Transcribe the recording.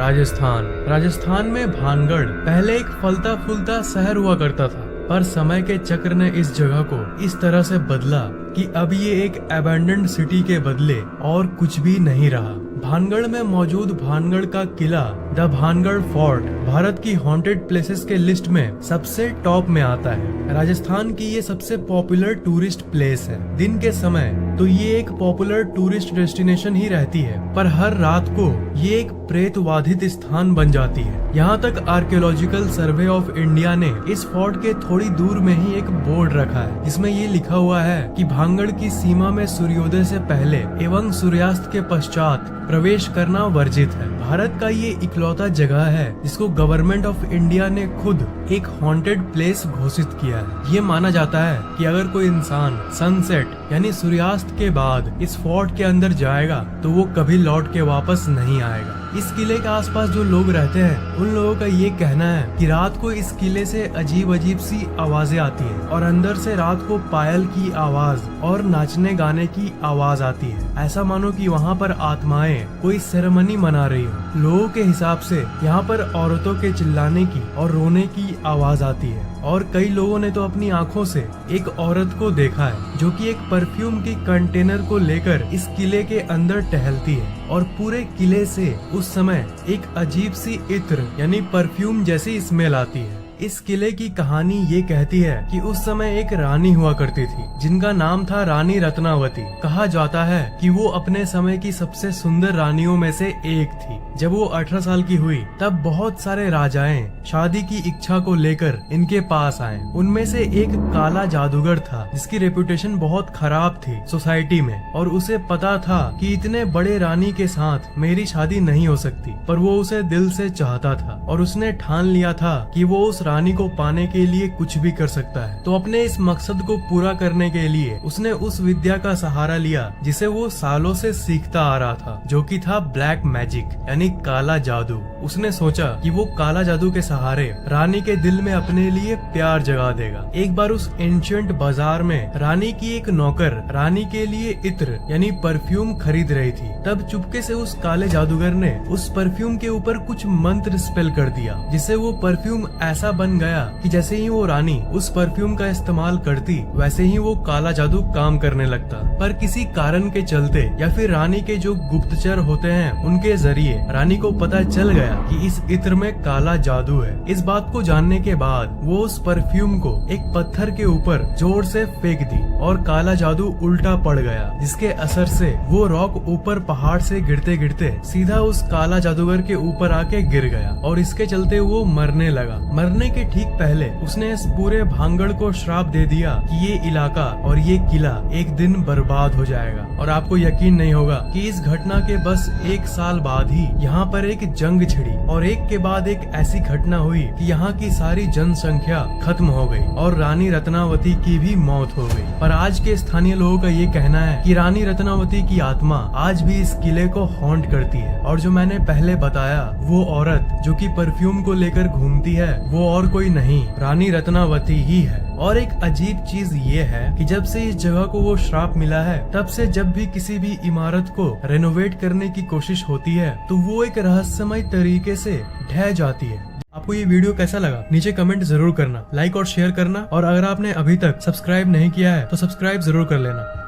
राजस्थान में भानगढ़ पहले एक फलता फूलता शहर हुआ करता था, पर समय के चक्र ने इस जगह को इस तरह से बदला कि अब ये एक अबैंडन्ड सिटी के बदले और कुछ भी नहीं रहा। भानगढ़ में मौजूद भानगढ़ का किला द भानगढ़ फोर्ट भारत की हॉन्टेड प्लेसेस के लिस्ट में सबसे टॉप में आता है। राजस्थान की ये सबसे पॉपुलर टूरिस्ट प्लेस है। दिन के समय तो ये एक पॉपुलर टूरिस्ट डेस्टिनेशन ही रहती है, पर हर रात को ये एक प्रेतवाधित स्थान बन जाती है। यहाँ तक आर्कियोलॉजिकल सर्वे ऑफ इंडिया ने इस फोर्ट के थोड़ी दूर में ही एक बोर्ड रखा है, जिसमें ये लिखा हुआ है कि भानगढ़ की सीमा में सूर्योदय से पहले एवं सूर्यास्त के पश्चात प्रवेश करना वर्जित है। भारत का ये इकलौता जगह है जिसको गवर्नमेंट ऑफ इंडिया ने खुद एक हॉन्टेड प्लेस घोषित किया है। ये माना जाता है कि अगर कोई इंसान सनसेट यानी सूर्यास्त के बाद इस फोर्ट के अंदर जाएगा तो वो कभी लौट के वापस नहीं आएगा। इस किले के आसपास जो लोग रहते हैं उन लोगों का ये कहना है कि रात को इस किले से अजीब अजीब सी आवाजें आती हैं और अंदर से रात को पायल की आवाज और नाचने गाने की आवाज आती है। ऐसा मानो कि वहाँ पर आत्माएं कोई सेरेमनी मना रही हो। लोगों के हिसाब से यहाँ पर औरतों के चिल्लाने की और रोने की आवाज आती है, और कई लोगों ने तो अपनी आंखों से एक औरत को देखा है जो कि एक परफ्यूम की कंटेनर को लेकर इस किले के अंदर टहलती है, और पूरे किले से उस समय एक अजीब सी इत्र यानी परफ्यूम जैसी स्मेल आती है। इस किले की कहानी ये कहती है कि उस समय एक रानी हुआ करती थी जिनका नाम था रानी रत्नावती। कहा जाता है कि वो अपने समय की सबसे सुंदर रानियों में से एक थी। जब वो 18 साल की हुई तब बहुत सारे राजाएं शादी की इच्छा को लेकर इनके पास आए। उनमें से एक काला जादूगर था जिसकी रेपुटेशन बहुत खराब थी सोसाइटी में, और उसे पता था कि इतने बड़े रानी के साथ मेरी शादी नहीं हो सकती, पर वो उसे दिल से चाहता था और उसने ठान लिया था कि वो उस रानी को पाने के लिए कुछ भी कर सकता है। तो अपने इस मकसद को पूरा करने के लिए उसने उस विद्या का सहारा लिया जिसे वो सालों से सीखता आ रहा था, जो कि था ब्लैक मैजिक यानी काला जादू। उसने सोचा कि वो काला जादू के सहारे रानी के दिल में अपने लिए प्यार जगा देगा। एक बार उस एंशिएंट बाजार में रानी की एक नौकर रानी के लिए इत्र यानी परफ्यूम खरीद रही थी। तब चुपके से उस काले जादूगर ने उस परफ्यूम के ऊपर कुछ मंत्र स्पेल कर दिया, जिससे वो परफ्यूम ऐसा बन गया कि जैसे ही वो रानी उस परफ्यूम का इस्तेमाल करती वैसे ही वो काला जादू काम करने लगता। पर किसी कारण के चलते या फिर रानी के जो गुप्तचर होते हैं उनके जरिए रानी को पता चल गया कि इस इत्र में काला जादू है। इस बात को जानने के बाद वो उस परफ्यूम को एक पत्थर के ऊपर जोर से फेंक दी और काला जादू उल्टा पड़ गया, जिसके असर से वो रॉक ऊपर पहाड़ से गिरते गिरते सीधा उस काला जादूगर के ऊपर आके गिर गया, और इसके चलते वो मरने लगा। मरने के ठीक पहले उसने इस पूरे भानगढ़ को श्राप दे दिया कि ये इलाका और ये किला एक दिन बर्बाद हो जाएगा। और आपको यकीन नहीं होगा कि इस घटना के बस 1 साल बाद ही यहाँ पर एक जंग छिड़ी और एक के बाद एक ऐसी घटना हुई कि यहाँ की सारी जनसंख्या खत्म हो गई और रानी रत्नावती की भी मौत हो गई। पर आज के स्थानीय लोगों का ये कहना है कि रानी रत्नावती की आत्मा आज भी इस किले को हॉन्ट करती है, और जो मैंने पहले बताया वो औरत जो कि परफ्यूम को लेकर घूमती है वो और कोई नहीं रानी रत्नावती ही है। और एक अजीब चीज ये है कि जब से इस जगह को वो श्राप मिला है तब से जब भी किसी भी इमारत को रेनोवेट करने की कोशिश होती है तो वो एक रहस्यमय तरीके से ढह जाती है। आपको ये वीडियो कैसा लगा नीचे कमेंट जरूर करना, लाइक और शेयर करना, और अगर आपने अभी तक सब्सक्राइब नहीं किया है तो सब्सक्राइब जरूर कर लेना।